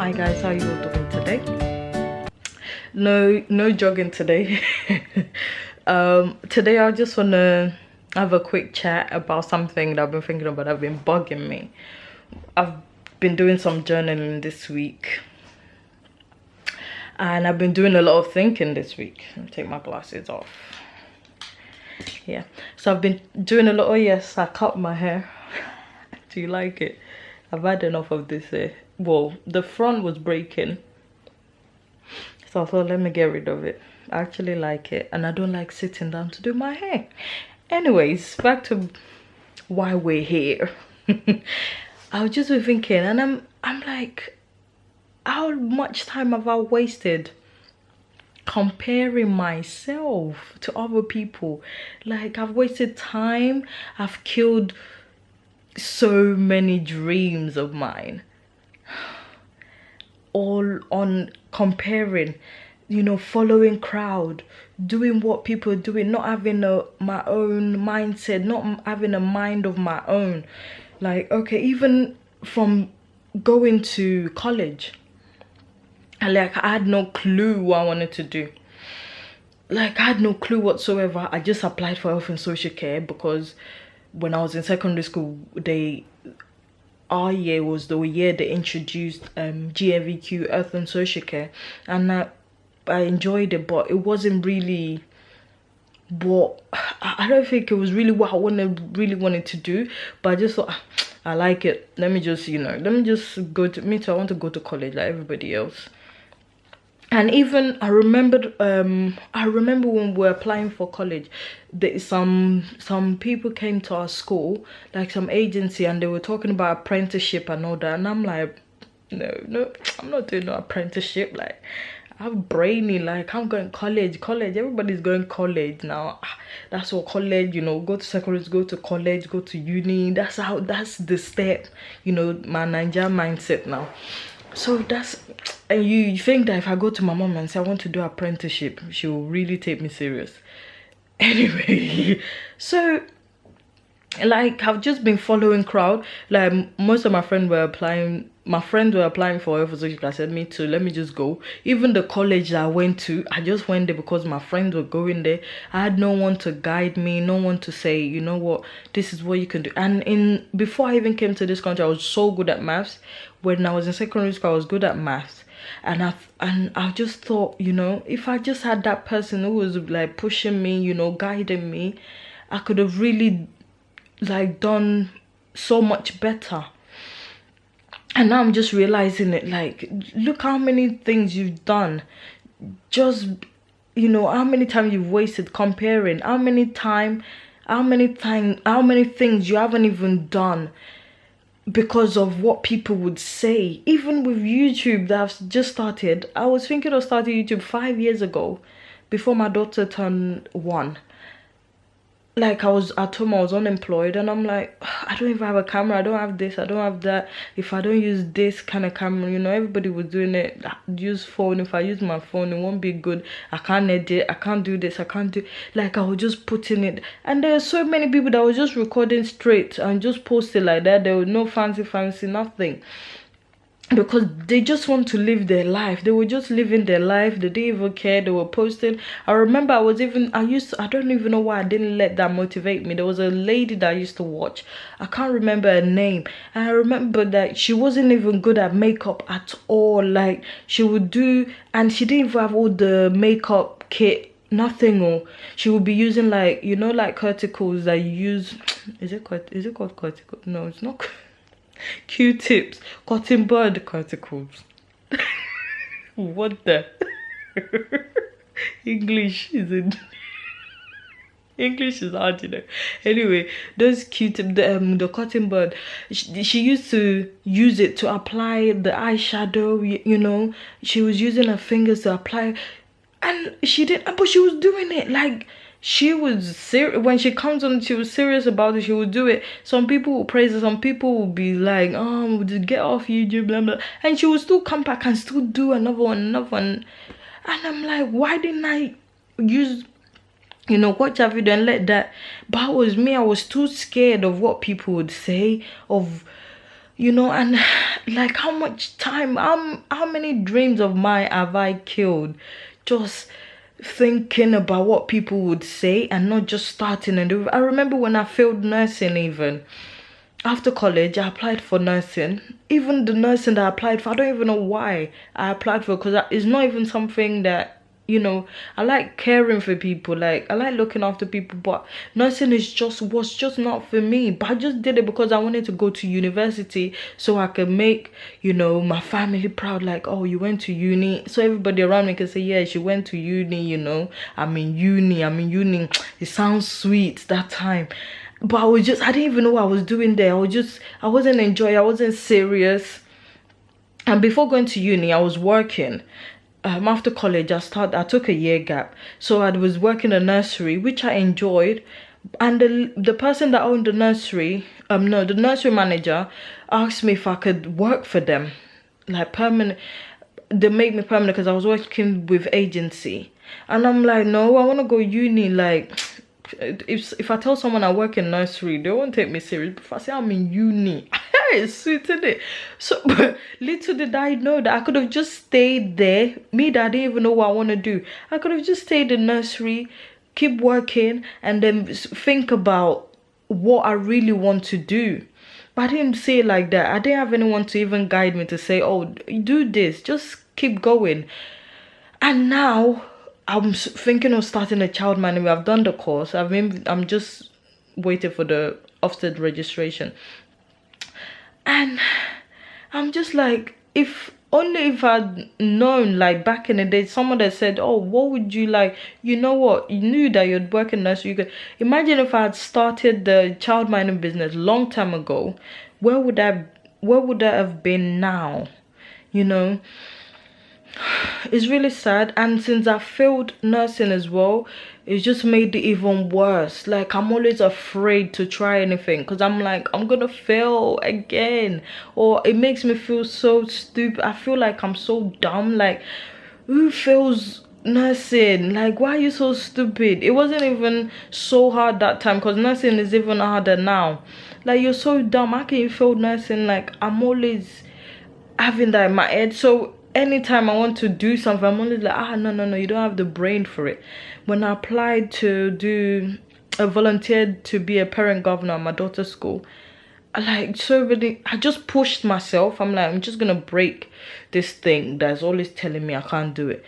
Hi guys, how you all doing today? No jogging today. Today I just wanna have a quick chat about something that I've been thinking about, I've been bugging me. I've been doing some journaling this week. And I've been doing a lot of thinking this week. Let me take my glasses off. Yeah. So I've been doing a lot. Oh yes, I cut my hair. Do you like it? I've had enough of this hair. Well, the front was breaking. So I thought, let me get rid of it. I actually like it. And I don't like sitting down to do my hair. Anyways, back to why we're here. I was just thinking, and I'm like, how much time have I wasted comparing myself to other people? Like, I've wasted time. I've killed so many dreams of mine, all on comparing, following crowd, doing what people are doing, not having my own mindset, not having a mind of my own. Like, okay, even from going to college, I had no clue what I wanted to do. Like, I had no clue whatsoever. I just applied for health and social care because when I was in secondary school, our year was the year they introduced GNVQ, health and social care, and I enjoyed it, but it wasn't really what I don't think it was really what I really wanted to do. But I just thought, I like it. Let me just go to me too. I want to go to college like everybody else. And even I remember when we were applying for college, some people came to our school, like some agency, and they were talking about apprenticeship and all that. And I'm like, no, I'm not doing no apprenticeship. Like, I'm brainy. Like, I'm going college. Everybody's going college now. That's what college. Go to secondary, go to college, go to uni. That's the step. My Nigerian mindset now. So and you think that if I go to my mom and say I want to do apprenticeship, she will really take me serious. Anyway, so like, I've just been following crowd. Like, most of my friends were applying. My friends were applying for health and social care. I said, me too, let me just go. Even the college that I went to, I just went there because my friends were going there. I had no one to guide me, no one to say, you know what, this is what you can do. And before I even came to this country, I was so good at maths. When I was in secondary school, I was good at maths. And I just thought, if I just had that person who was like pushing me, guiding me, I could have really like done so much better. And now I'm just realizing it. Like, look how many things you've done. Just, how many times you've wasted comparing. How many things you haven't even done because of what people would say. Even with YouTube that I've just started. I was thinking of starting YouTube 5 years ago, before my daughter turned 1. Like, I was at home, I was unemployed, and I'm like, I don't even have a camera, I don't have this, I don't have that. If I don't use this kind of camera, everybody was doing it. Use phone. If I use my phone, it won't be good. I can't edit, I can't do this, I can't do. Like, I was just putting it, and there are so many people that was just recording straight and just posted like that. There was no fancy nothing. Because they just want to live their life. They were just living their life. They didn't even care. They were posting. I remember I don't even know why I didn't let that motivate me. There was a lady that I used to watch. I can't remember her name. And I remember that she wasn't even good at makeup at all. Like, she would do, and she didn't even have all the makeup kit. Nothing. Or she would be using like, like cuticles that you use. Is it called cuticle? No, it's not. Q-tips, cotton bud cuticles. What the English is hard, Anyway, those Q-tip, the cotton bud, she used to use it to apply the eyeshadow. She was using her fingers to apply, and she didn't, but she was doing it like. She was serious. When she comes on, she was serious about it. She would do it. Some people would praise her. Some people would be like, oh, get off YouTube, blah, blah. And she would still come back and still do another one. And I'm like, why didn't I use, watch a video and let that? But it was me. I was too scared of what people would say, of And like how much time, how many dreams of mine have I killed just thinking about what people would say and not just starting and do. I remember when I failed nursing. Even after college, I applied for nursing. Even the nursing that I applied for, I don't even know why I applied for, because it's not even something that, I like caring for people, like I like looking after people, but nursing was just not for me. But I just did it because I wanted to go to university so I could make, my family proud, like, oh, you went to uni, so everybody around me can say, yeah, she went to uni. I'm in uni. It sounds sweet that time. But I didn't even know what I was doing there. I wasn't enjoying, I wasn't serious. And before going to uni, I was working. After college, I took a year gap. So I was working in a nursery, which I enjoyed. And the person that owned the nursery, no, the nursery manager asked me if I could work for them, like permanent. They made me permanent because I was working with agency. And I'm like, no, I want to go uni. Like, if I tell someone I work in nursery, they won't take me serious. But if I say I'm in uni, it's sweet, isn't it? So little did I know that I could have just stayed there. Me, that I didn't even know what I want to do. I could have just stayed in nursery, keep working, and then think about what I really want to do. But I didn't say it like that. I didn't have anyone to even guide me to say, oh, do this, just keep going. And now I'm thinking of starting a child management. I've done the course. I'm just waiting for the Ofsted registration. And I'm just like, if I'd known, like back in the day, someone that said, oh, what would you like? You know what? You knew that you'd work in nursery. You could imagine if I had started the child mining business long time ago, where would that have been now? It's really sad. And since I failed nursing as well, it's just made it even worse. Like, I'm always afraid to try anything because I'm like, I'm gonna fail again, or it makes me feel so stupid. I feel like I'm so dumb. Like, who fails nursing? Like, why are you so stupid? It wasn't even so hard that time because nursing is even harder now. Like, you're so dumb. How can you fail nursing? Like, I'm always having that in my head. So anytime I want to do something, I'm always like, no, you don't have the brain for it. When I applied to do a volunteered to be a parent governor at my daughter's school, I just pushed myself. I'm like, I'm just gonna break this thing that's always telling me I can't do it.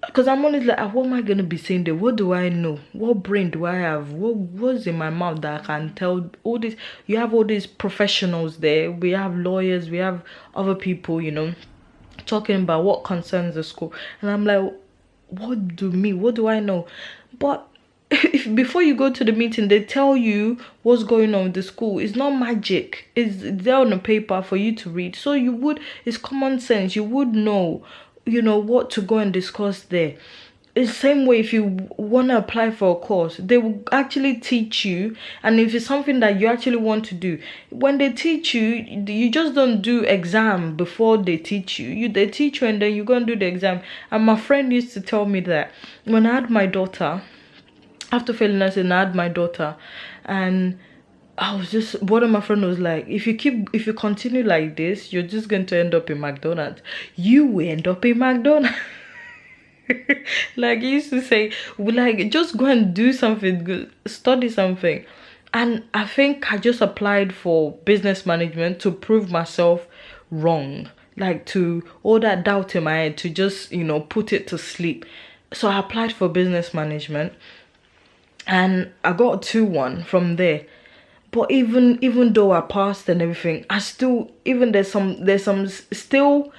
Because I'm always like, what am I gonna be saying there? What do I know? What brain do I have? What's in my mouth that I can tell all this? You have all these professionals there. We have lawyers, we have other people, talking about what concerns the school, and I'm like, what do I know? But if before you go to the meeting they tell you what's going on with the school, it's not magic, it's there on the paper for you to read. So it's common sense, you would know what to go and discuss there. It's the same way if you want to apply for a course, they will actually teach you. And if it's something that you actually want to do, when they teach you, you just don't do exam before they teach you. They teach you and then you go and do the exam. And my friend used to tell me that when I had my daughter, after failing nursing, I had my daughter, and I was just, one of my friends was like, if you continue like this, you're just going to end up in McDonald's. You will end up in McDonald's. Like, he used to say, like, just go and do something good, study something. And I think I just applied for business management to prove myself wrong, like to all that doubt in my head, to just put it to sleep. So I applied for business management and I got 2-1 from there. But even though I passed and everything, I still, even there's some still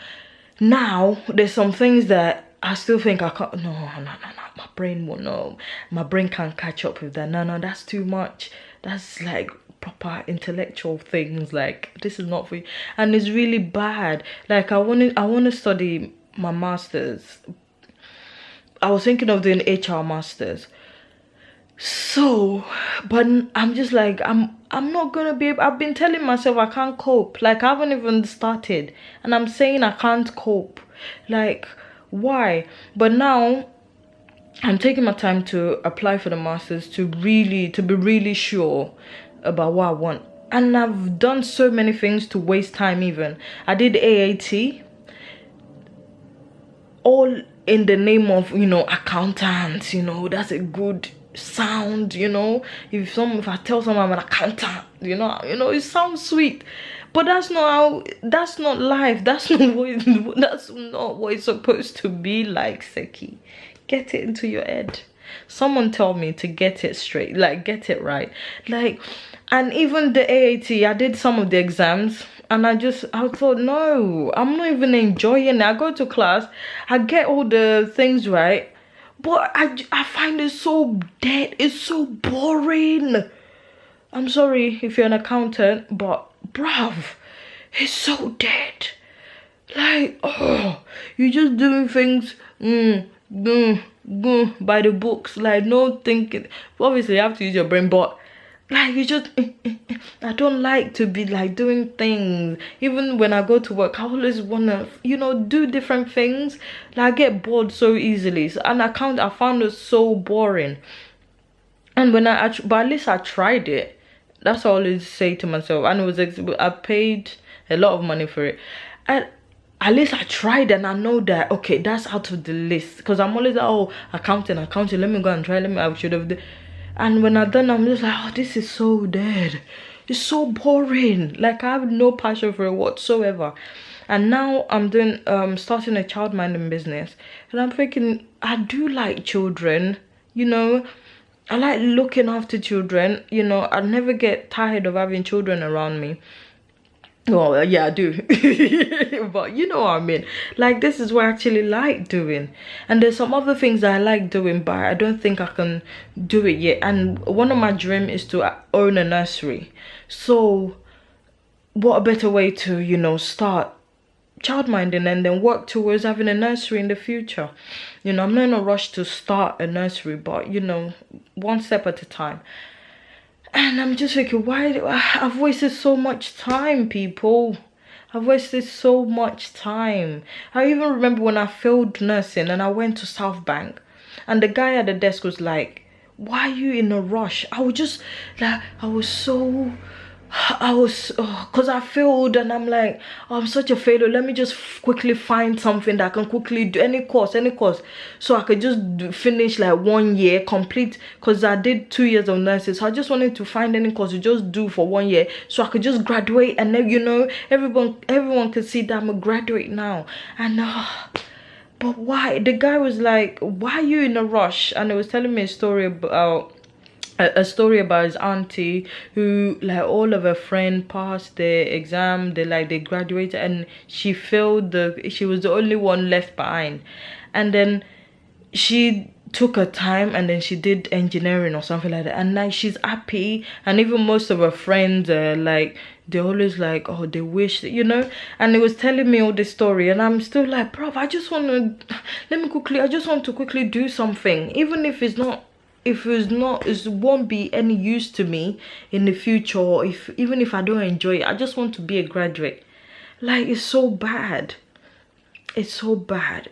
now, there's some things that I still think I can't. No, my brain won't know. My brain can't catch up with that. No, that's too much. That's like proper intellectual things. Like, this is not for you, and it's really bad. Like, I want to study my masters. I was thinking of doing HR masters. So, but I'm just like, I'm not gonna be able. I've been telling myself I can't cope. Like, I haven't even started, and I'm saying I can't cope. Like, why? But now I'm taking my time to apply for the masters to be really sure about what I want. And I've done so many things to waste time. Even I did AAT, all in the name of, you know, accountants. You know, that's a good sound. You know, if I tell someone I'm an accountant, you know, it sounds sweet. But that's not how, that's not life. That's not what it's supposed to be like, Seki. Get it into your head. Someone told me to get it straight, like get it right. Like, and even the AAT, I did some of the exams and I thought, no, I'm not even enjoying it. I go to class, I get all the things right, but I find it so dead. It's so boring. I'm sorry if you're an accountant, but bruv, it's so dead. Like, oh, you're just doing things by the books, like no thinking. Obviously you have to use your brain, but like you just I don't like to be like doing things. Even when I go to work, I always wanna, you know, do different things. Like I get bored so easily. So, and I found it so boring. And when but at least I tried it. That's what I always say to myself. And it was I paid a lot of money for it. And at least I tried, and I know that, okay, that's out of the list. Because I'm always like, oh, accounting, let me go and try. I should have. And when I done, I'm just like, oh, this is so dead. It's so boring. Like I have no passion for it whatsoever. And now I'm doing starting a child minding business, and I'm thinking I do like children, you know. I like looking after children, you know. I never get tired of having children around me. Well, yeah, I do. But you know what I mean. Like, this is what I actually like doing. And there's some other things that I like doing, but I don't think I can do it yet. And one of my dreams is to own a nursery. So what a better way to, you know, start childminding and then work towards having a nursery in the future. You know, I'm not in a rush to start a nursery, but, you know, one step at a time. And I'm just thinking, why I've wasted so much time, people. I've wasted so much time. I even remember when I failed nursing and I went to South Bank, and the guy at the desk was like, why are you in a rush? I was just like, because I failed, and I'm like, oh, I'm such a failure. Let me just quickly find something that I can quickly do, any course, so I could just finish like 1 year complete, because I did 2 years of nursing. So I just wanted to find any course to just do for 1 year, so I could just graduate, and then, you know, everyone could see that I'm a graduate now. And but why? The guy was like, why are you in a rush? And he was telling me a story about his auntie, who, like, all of her friends passed the exam, they graduated, and she failed. She was the only one left behind. And then she took her time, and then she did engineering or something like that, and like she's happy. And even most of her friends like, they always like, oh, they wish, you know. And he was telling me all this story, and I'm still like, bro, I just want to quickly do something, even if it's not, it won't be any use to me in the future, or even if I don't enjoy it. I just want to be a graduate. Like, it's so bad. It's so bad.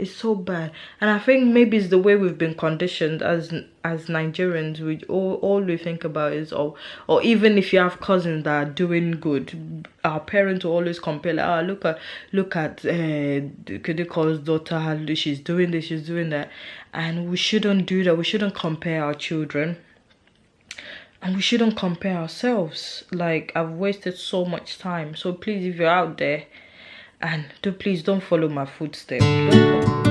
And I think maybe it's the way we've been conditioned as Nigerians. All we think about is, or even if you have cousins that are doing good, our parents will always compare, like, oh, look at Kudiko's daughter, she's doing this, she's doing that. And we shouldn't do that. We shouldn't compare our children, and we shouldn't compare ourselves. Like, I've wasted so much time. So please, if you're out there, and please don't follow my footsteps. Don't follow